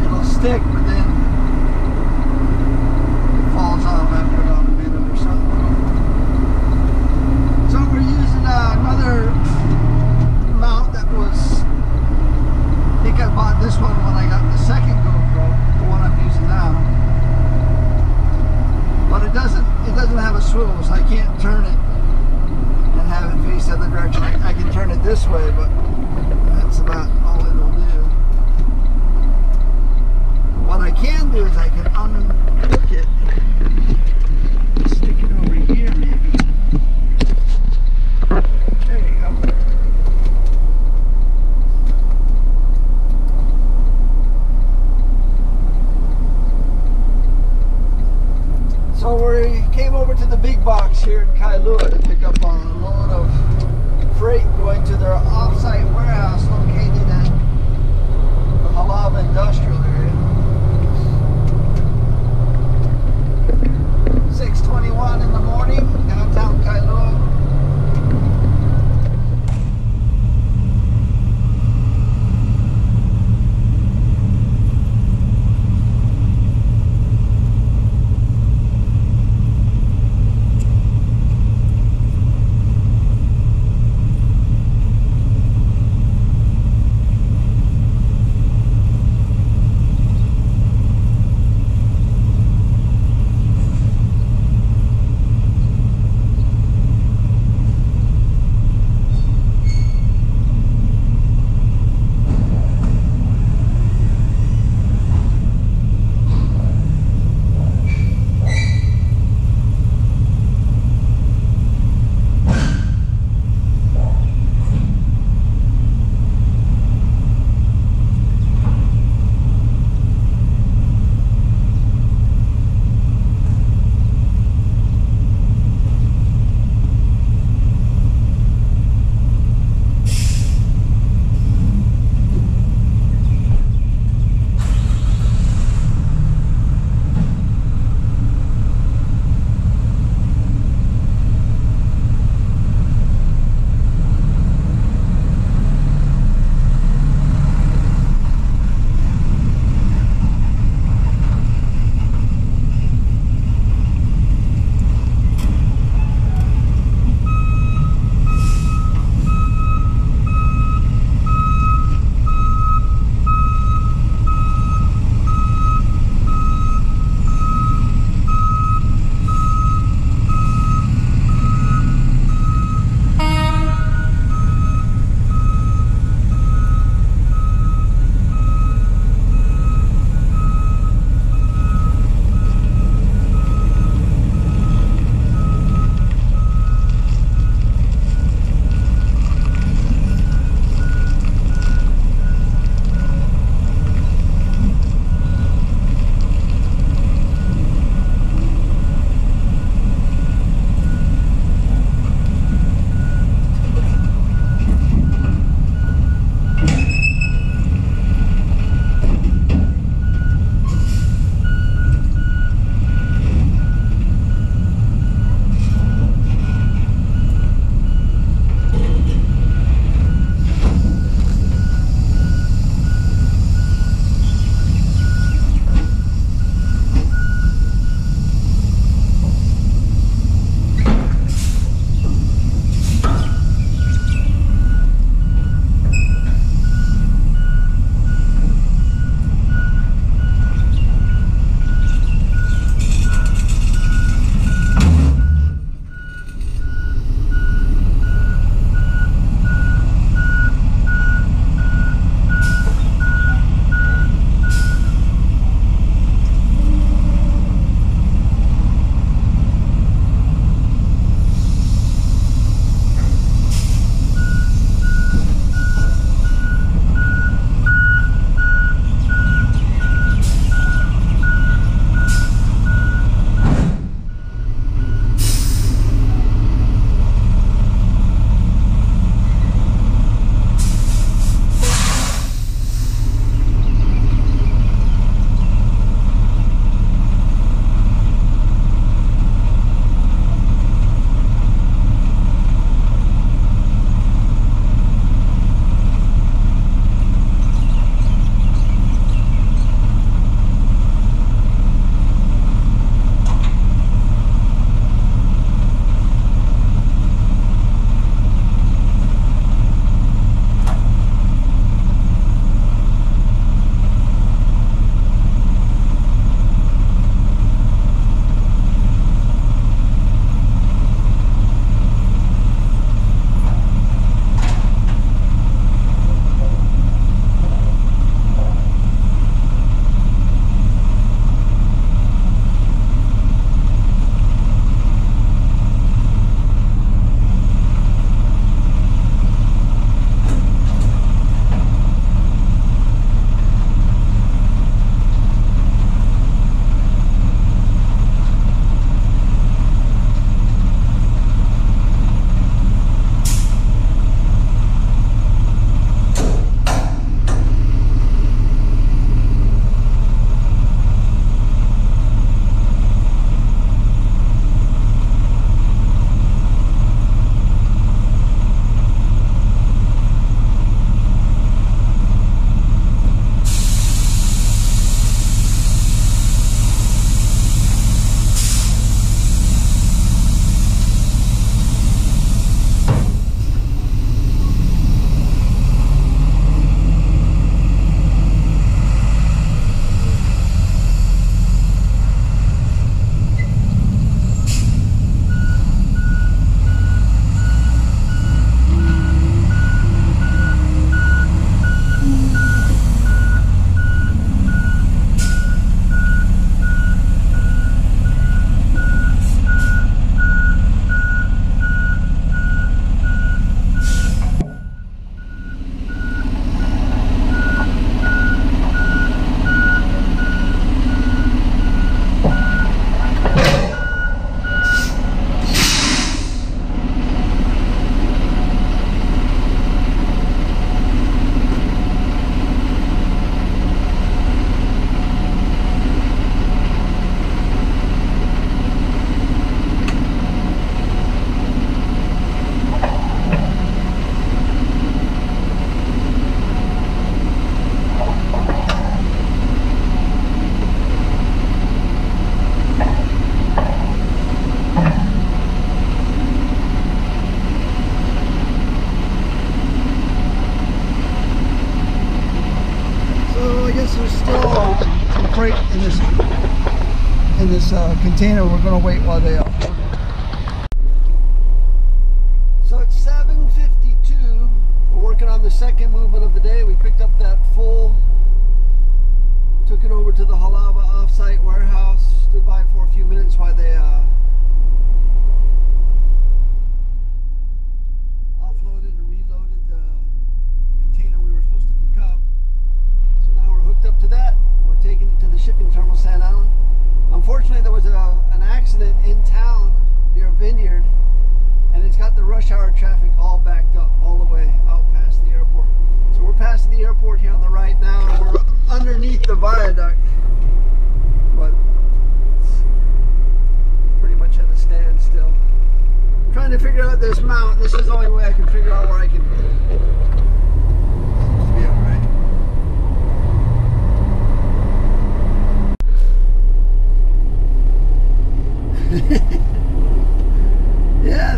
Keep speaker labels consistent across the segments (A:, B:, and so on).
A: it'll stick, but then it falls off after about a minute or so. So we're using another mount that was, I think I bought this one when I got the second GoPro, the one I'm using now. But it doesn't have a swivel, so I can't turn it and have it face the other direction. I can turn it this way, but that's about all it'll do. What I can do is I can unhook it, stick it over here maybe. There you go. So we came over to the big box here in Kailua to pick up a load of freight going to their off-site warehouse located at the Malava industrial area. 6:21 in the morning, downtown Kailua. some freight in this container. We're going to wait while they offload. So it's 7:52. We're working on the second movement of the day. We picked up that full, took it over to the Halava offsite warehouse, stood by for a few minutes while they offloaded and reloaded the container we were supposed to pick up. So now we're hooked up to that. We're taking it to the shipping terminal, San Allen. Unfortunately, there was an accident in town near a vineyard, and it's got the rush hour traffic all backed up all the way out past the airport. So we're passing the airport here on the right now, and we're underneath the viaduct, but it's pretty much at a standstill. I'm trying to figure out this mount. This is the only way I can figure out where I can be all right. Yeah,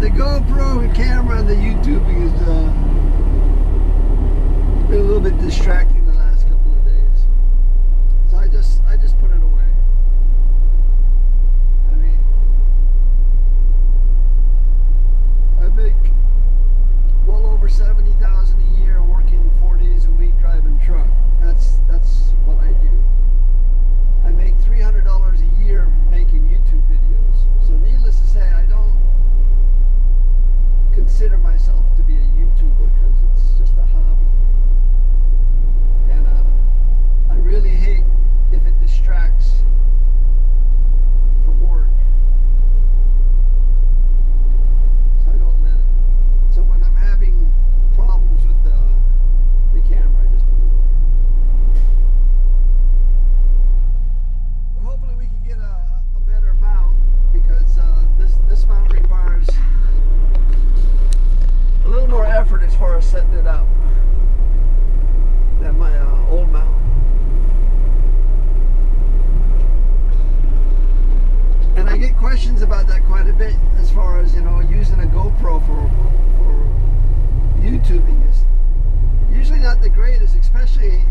A: the GoPro camera and the YouTubing is been a little bit distracting the last couple of days. So I just put it away. I mean, I make well over $70,000 a year working 4 days a week driving truck. That's what I do. I make $300 a year making YouTube videos. So needless to say, I don't consider myself to be a YouTuber because it's just a hobby. And I really hate if it distracts from work. So I don't let it. So when I'm having problems with the camera, I just put it away. But hopefully we can get a better mount, because this mount requires a little more effort as far as setting it up than my old mount. And I get questions about that quite a bit, as far as, you know, using a GoPro for YouTubing is usually not the greatest, especially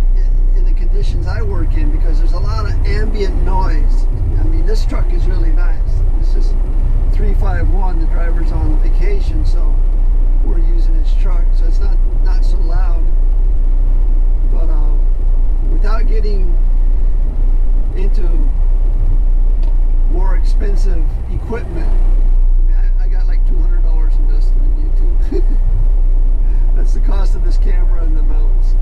A: in the conditions I work in, because there's a lot of ambient noise. I mean, this truck is really nice. This is 351. The driver's on vacation, so we're using his truck, so it's not so loud. But without getting into more expensive equipment, I mean, I got like $200 invested in YouTube. That's the cost of this camera and the mounts.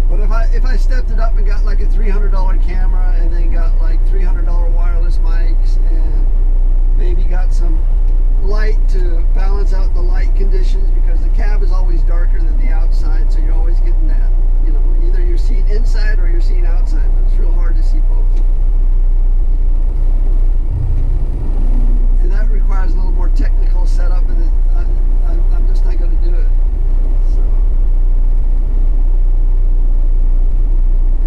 A: But if I stepped it up and got like a $300 camera, and then got like $300 wireless mics, and maybe got some light to balance out the light conditions, because the cab is always darker than the outside, so you're always getting that, you know, either you're seeing inside or you're seeing outside, but it's real hard to see both. And that requires a little more technical setup, and I'm just not going to do it. So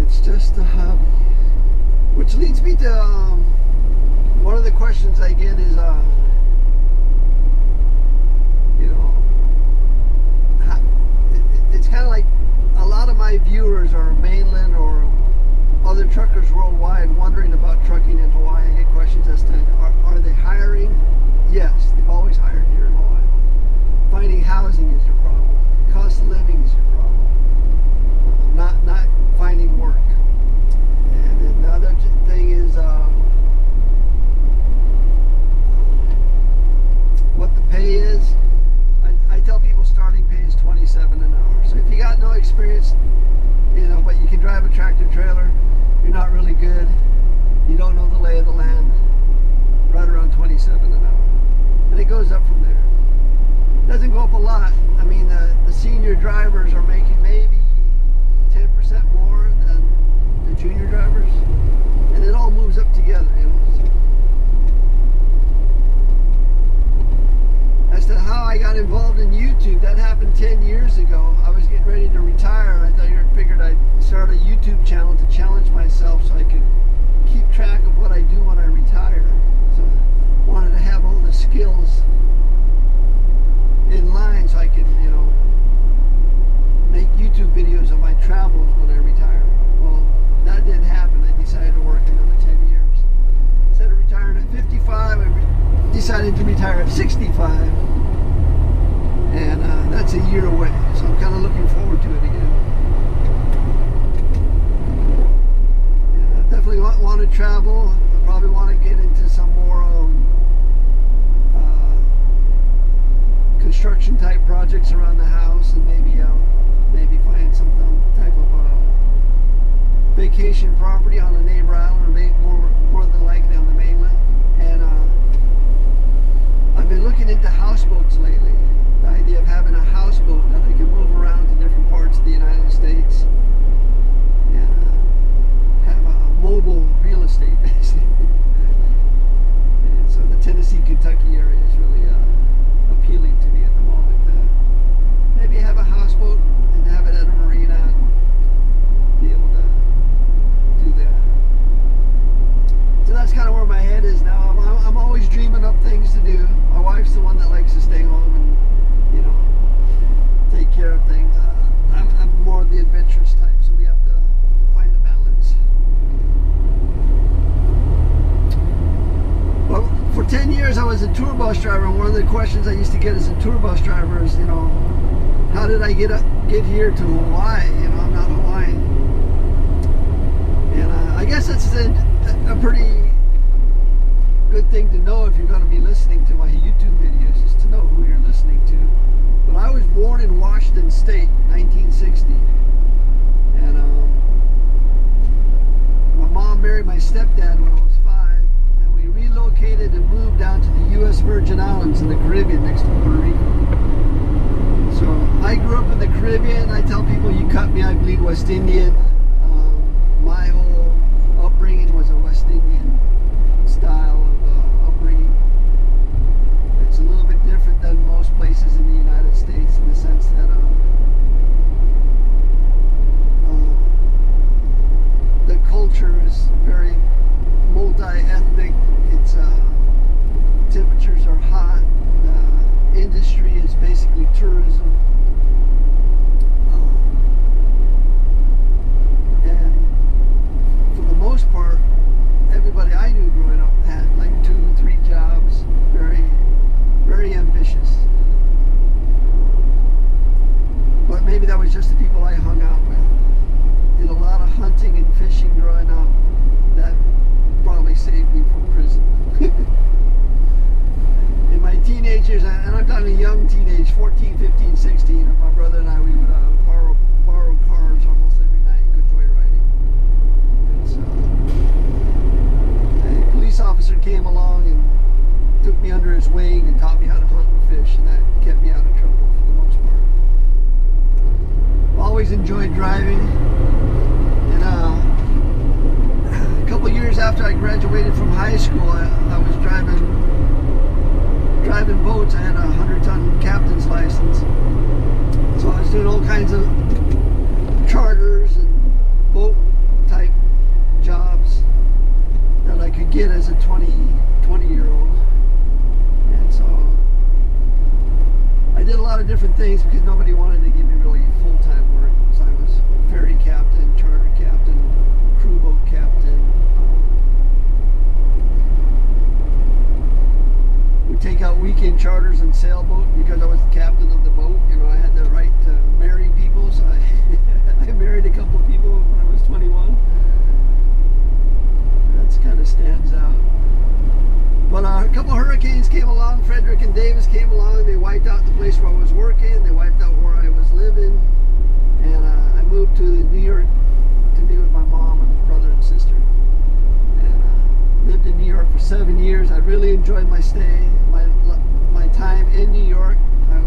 A: it's just a hobby. Which leads me to one of the questions I get is, you know, it's kind of like a lot of my viewers are mainland or other truckers worldwide wondering about trucking in Hawaii. I get questions as to, are they hiring? Yes, they've always hired here in Hawaii. Finding housing is your problem. Cost of living is your problem. Not finding work. And then the other thing is what the pay is. I tell people starting pay is $27 an hour. So if you got no experience travel. I probably want to get into some more construction type projects around the house, and maybe find some type of vacation property on a neighbor island, or more than likely on the mainland. And I've been looking into houseboats lately. The idea of having a houseboat that I can move around to different parts of the United States and have a mobile real estate, basically. And so the Tennessee-Kentucky area is really appealing to me at the moment. Maybe have a houseboat and have it at a marina and be able to do that. So that's kind of where my head is now. I'm always dreaming up things to do. My wife's the one that likes to stay home and, take care of things. I'm more of the adventurous type, so we have to find a balance. Well, for 10 years I was a tour bus driver, and one of the questions I used to get as a tour bus driver is, how did I get here to Hawaii? I'm not Hawaiian. And I guess that's a pretty good thing to know if you're going to be listening to my YouTube videos, is to know who you're listening to. But I was born in Washington State, 1960. And my mom married my stepdad when I was 5. And we relocated and moved down to the U.S. Virgin Islands in the Caribbean next to Puerto Rico. So I grew up in the Caribbean. I tell people, you cut me, I bleed West Indian. My whole upbringing was a West Indian style of upbringing. It's a little bit different than most places in the United States, in the sense that the culture is very multi-ethnic. It's temperatures are hot. The industry is basically tourism. And for the most part, everybody I knew growing up had like 2 or 3 jobs, very, very ambitious. But maybe that was just the people I hung out with. Did a lot of hunting and fishing growing up. That probably saved me from prison. In my teenage years, and I'm talking young teenage, 14, 15, 16, my brother and I, we would borrow cars almost every night and go joyriding. And so a police officer came along and took me under his wing and taught me how to hunt and fish, and that kept me out of trouble for the most part. Always enjoyed driving, and a couple years after I graduated from high school, I was driving boats. I had a 100-ton captain's license, so I was doing all kinds of charters and boat type jobs that I could get as a 20-year-old. And so I did a lot of different things because nobody wanted to give me really full-time work. So I was ferry captain, charter captain, crew boat captain. We take out weekend charters and sailboat because I was the captain of the boat. I had the right to marry people, so I married a couple of people when I was 21. That kind of stands out. But a couple of hurricanes came along. Frederick and Davis came along. They wiped out the place where I was working. They wiped out where I was living. And I moved to New York to be with my mom and brother and sister. And lived in New York for 7 years. I really enjoyed my stay, my time in New York. I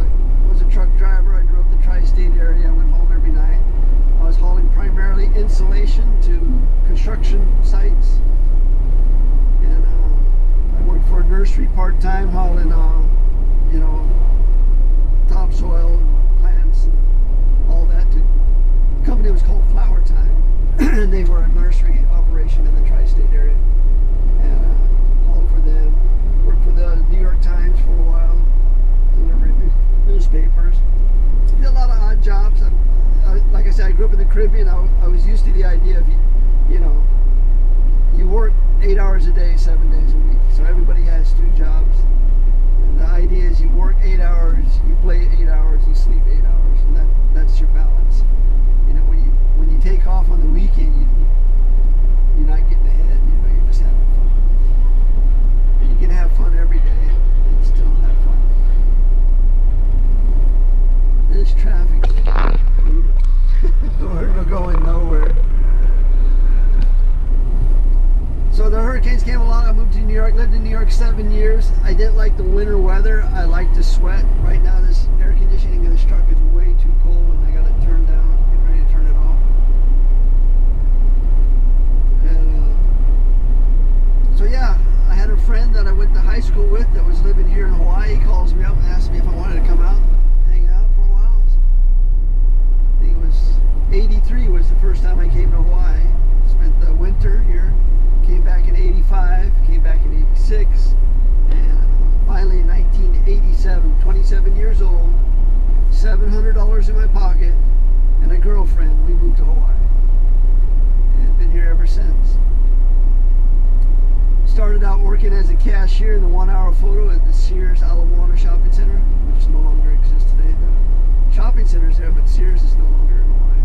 A: was a truck driver. I drove the tri-state area. I went home every night. I was hauling primarily insulation to construction sites. And I worked for a nursery part-time, hauling, topsoil, plants, and all that. The company was called Flower Time, and they were a nursery operation in the tri-state area. And hauled for them. Worked for the New York Times for a while, delivering newspapers. Did a lot of odd jobs. Like I said, I grew up in the Caribbean. I was used to the idea of, you work 8 hours a day, 7 days a week. So everybody has 2 jobs. And the idea is you work 8 hours, you play 8 hours, you sleep 8 hours, and that's your balance. When you take off on the weekend, you're not getting ahead. worked 7 years. I didn't like the winter weather. I like to sweat. Right now, this air conditioning in this truck is way too cold, and I got it turned down. Get ready to turn it off. And so yeah, I had a friend that I went to high school with that was living here in Hawaii. He calls me up and asks me if I wanted to come out and hang out for a while. I think it was 83 was the first time I came to Hawaii. Spent the winter here. Came back in 85, came back in 86, and finally in 1987, 27 years old, $700 in my pocket, and a girlfriend, we moved to Hawaii. And been here ever since. Started out working as a cashier in the 1 hour photo at the Sears Alamoana Shopping Center, which no longer exists today. The shopping center's there, but Sears is no longer in Hawaii.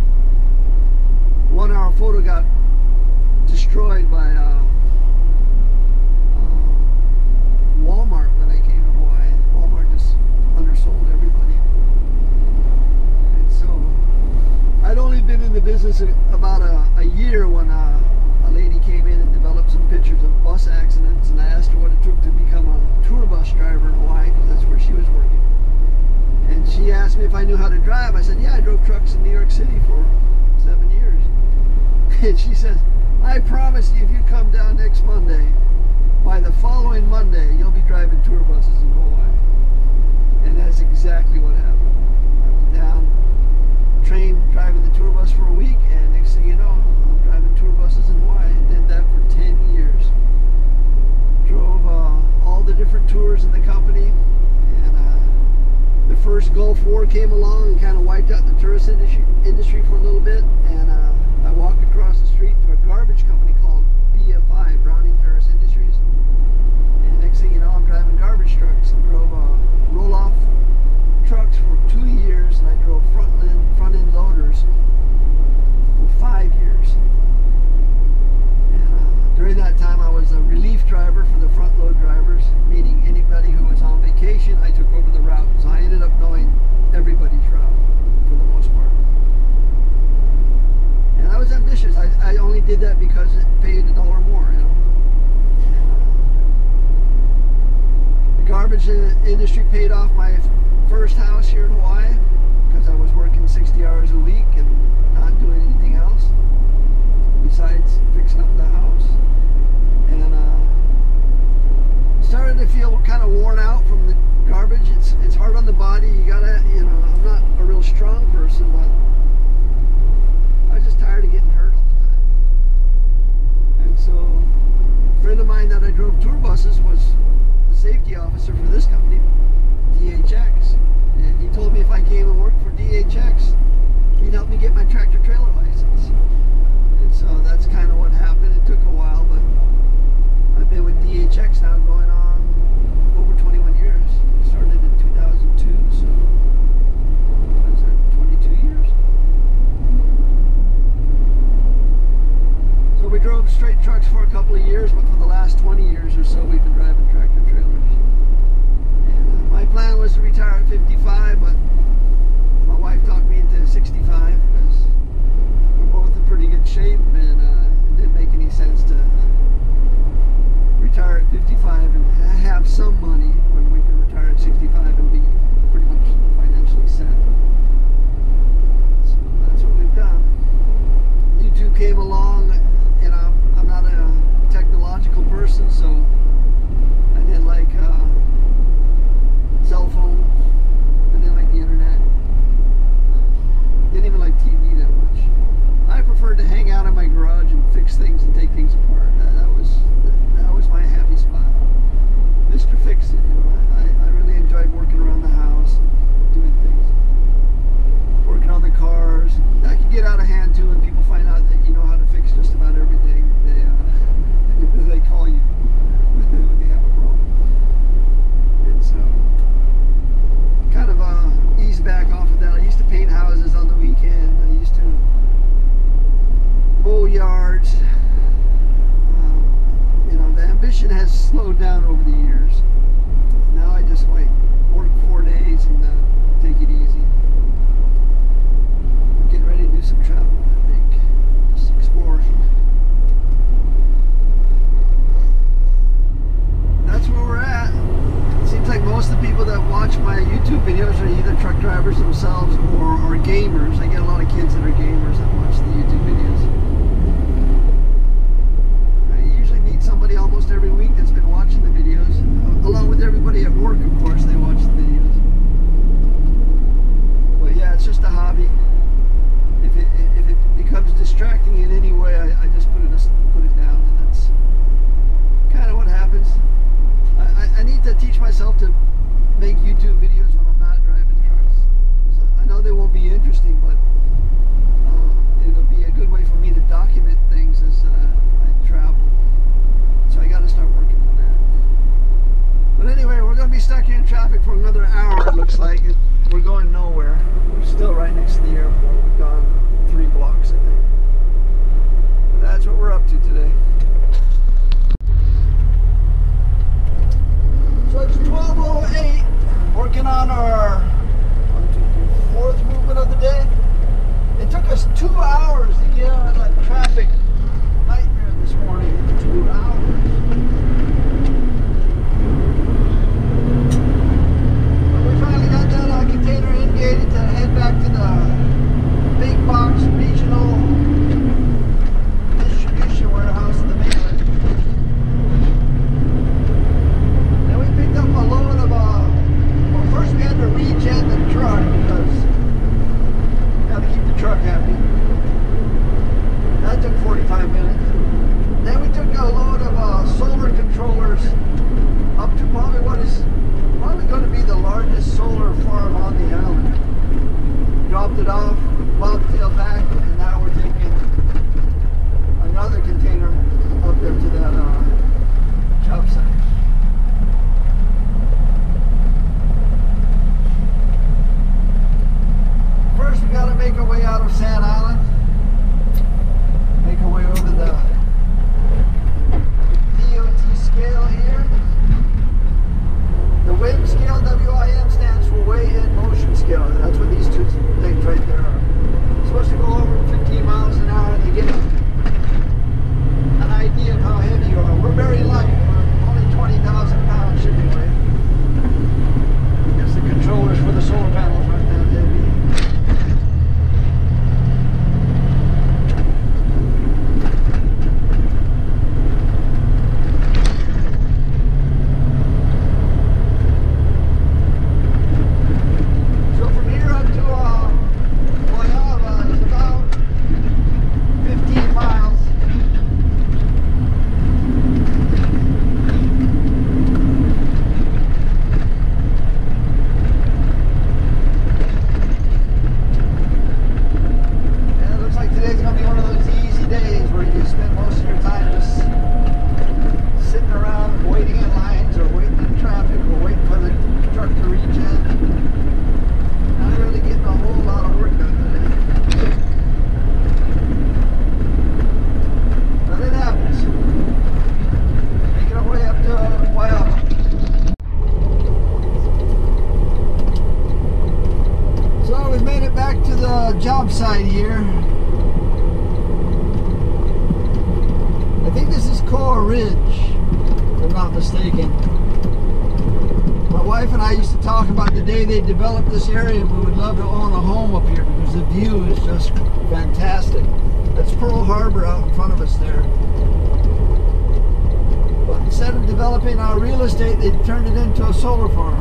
A: 1 hour photo got destroyed by Walmart when they came to Hawaii. Walmart just undersold everybody. And so I'd only been in the business about a year when a lady came in and developed some pictures of bus accidents, and I asked her what it took to become a tour bus driver in Hawaii, because that's where she was working. And she asked me if I knew how to drive. I said, yeah, I drove trucks in New York City for 7 years. And she says, I promise you, if you come down next Monday, by the following Monday, you'll be driving tour buses in Hawaii. And that's exactly what happened. I went down, trained driving the tour bus for a week, and next thing you know, I'm driving tour buses in Hawaii. I did that for 10 years. Drove all the different tours in the company, and the first Gulf War came along and kind of wiped out the tourist industry for a little bit, and I walked across the street to a garbage company called BFI, Browning Ferris Industries. And next thing you know, I'm driving garbage trucks. I drove roll-off trucks for 2 years, and I drove front-end loaders for 5 years. And during that time, I was a relief driver for the front-load drivers, meaning anybody who was on vacation, I took over the route. So I ended up knowing everybody's route for the most part. And I was ambitious. I only did that because it paid $1 more, you know. And, the garbage industry paid off my first house here in Hawaii, because I was working 60 hours a week and not doing anything else besides fixing up the house. And started to feel kind of worn out from the garbage. It's hard on the body. You gotta, you know, I'm not a real strong person, but I was just tired of getting hurt all the time. And so a friend of mine that I drove tour buses was the safety officer for this company, DHX. And he told me if I came and worked for DHX, he'd help me get my tractor trailer license. And so that's kind of what happened. It took a while, but I've been with DHX now going on over 21 years. Started in 2002, so what is that, 22 years? So we drove straight trucks for a couple of years, but for the last 20 years or so, we've been driving tractor trailers. And my plan was to retire at 55, but my wife talked me into 65 because we're both in pretty good shape, and it didn't make any sense to retire at 55 and have some money when we can retire at 65 and be pretty much financially set. So that's what we've done. YouTube came along, and I'm not a technological person, so I didn't like cell phones. I didn't like the internet. Didn't even like TV that much. I preferred to hang out in my garage and fix things and take things apart. That was my happy spot. Mr. Fix It, you know. I really enjoyed working around the house, doing things, working on the cars. That can get out of hand too when people find out that you know how to fix just about everything. They call you when they have a problem. And so, kind of ease back off of that. I used to paint houses on the weekend. I used to mow yards. You know, the ambition has slowed down over the years. Now I just like work 4 days and take it easy. I'm getting ready to do some travel, I think. Just exploring. That's where mistaken. My wife and I used to talk about the day they developed this area. We would love to own a home up here because the view is just fantastic. That's Pearl Harbor out in front of us there. But instead of developing our real estate, they turned it into a solar farm.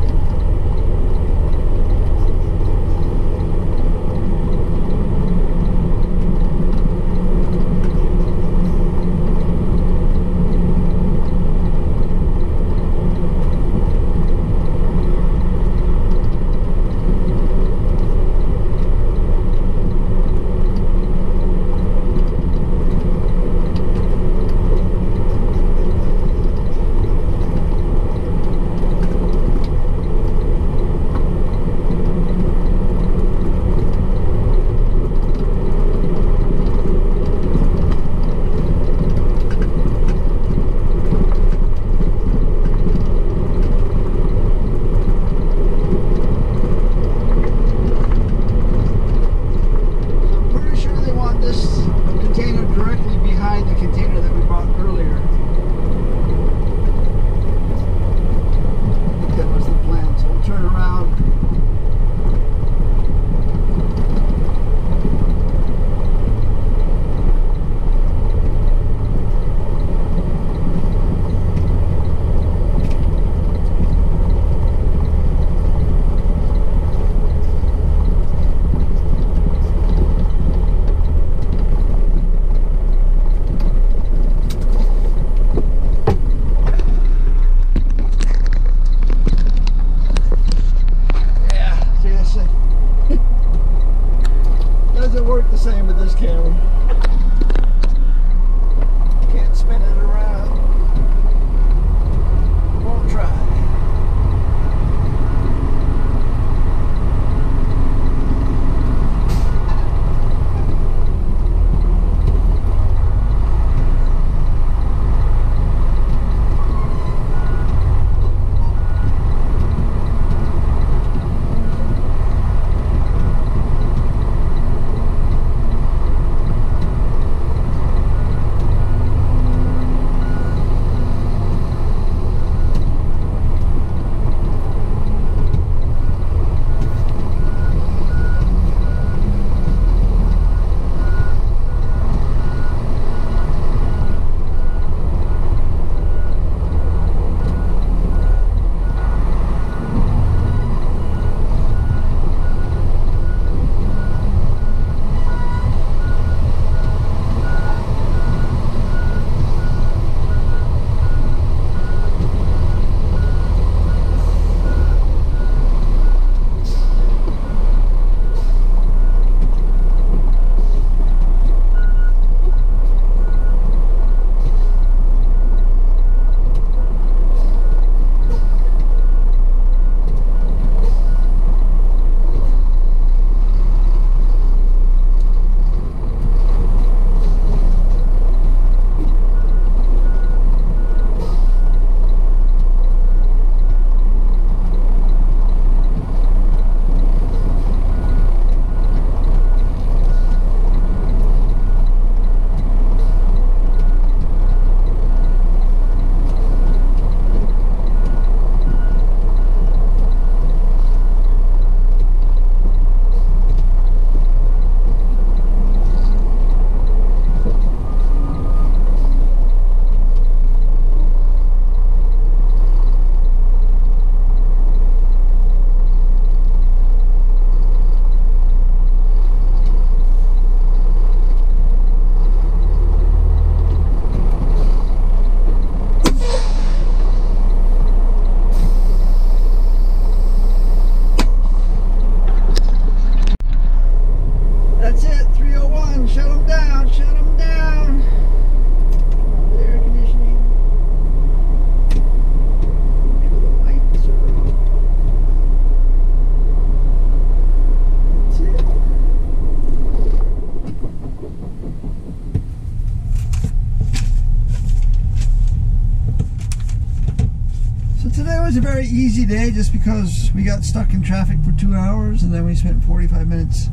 A: was a very easy day just because we got stuck in traffic for 2 hours and then we spent 45 minutes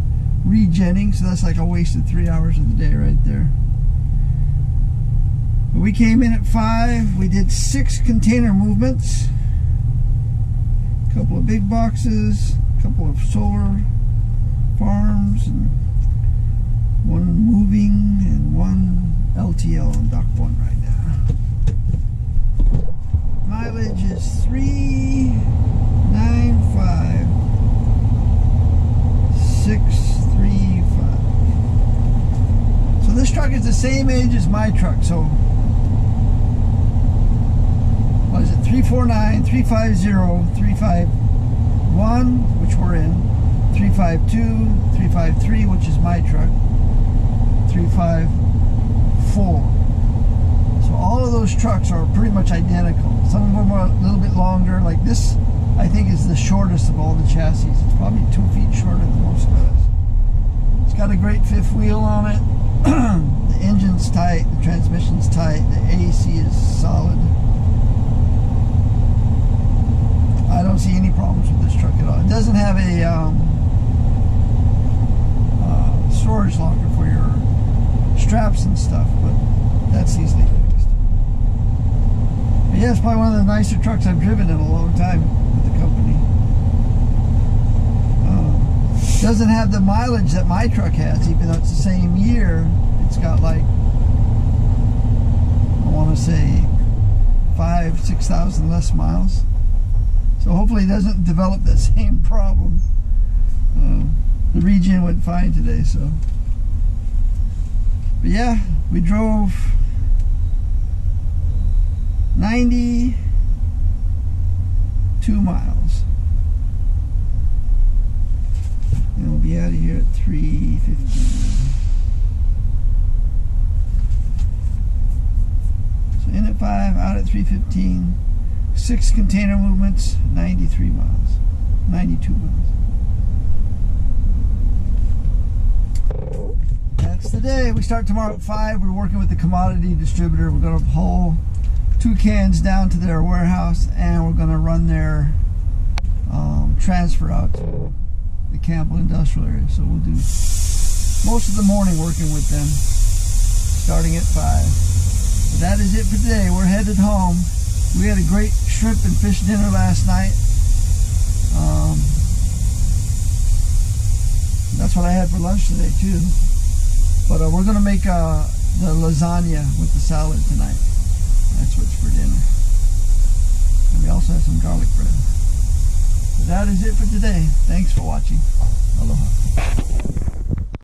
A: regenning, so that's like a wasted 3 hours of the day right there. But we came in at 5. We did 6 container movements, a couple of big boxes, a couple of solar farms, and 1 moving and 1 LTL on dock 1 right now. Mileage is 395 635. So this truck is the same age as my truck. So what is it? 349, 350, 351, which we're in, 352, 353, which is my truck, 354. So all of those trucks are pretty much identical. Some of them are a little bit longer. Like this, I think, is the shortest of all the chassis. It's probably 2 feet shorter than most of us. It's got a great 5th wheel on it. The engine's tight, the transmission's tight, the AC is solid. I don't see any problems with this truck at all. It doesn't have a storage locker for your straps and stuff, but that's easily fixed. But yeah, it's probably one of the nicer trucks I've driven in a long time with the company. Doesn't have the mileage that my truck has, even though it's the same year. It's got like, I want to say 5,000–6,000 less miles. So hopefully it doesn't develop that same problem. The regen went fine today, so. But yeah, we drove 92 miles. And we'll be out of here at 3:15. So in at 5, out at 3:15. 6 container movements, 93 miles. 92 miles. That's the day. We start tomorrow at 5. We're working with the commodity distributor. We're going to haul 2 cans down to their warehouse, and we're going to run their transfer out to the Campbell industrial area. So we'll do most of the morning working with them, starting at 5. But that is it for today. We're headed home. We had a great shrimp and fish dinner last night. That's what I had for lunch today too. But we're going to make the lasagna with the salad tonight. That's what's for dinner. And we also have some garlic bread. But that is it for today. Thanks for watching. Aloha.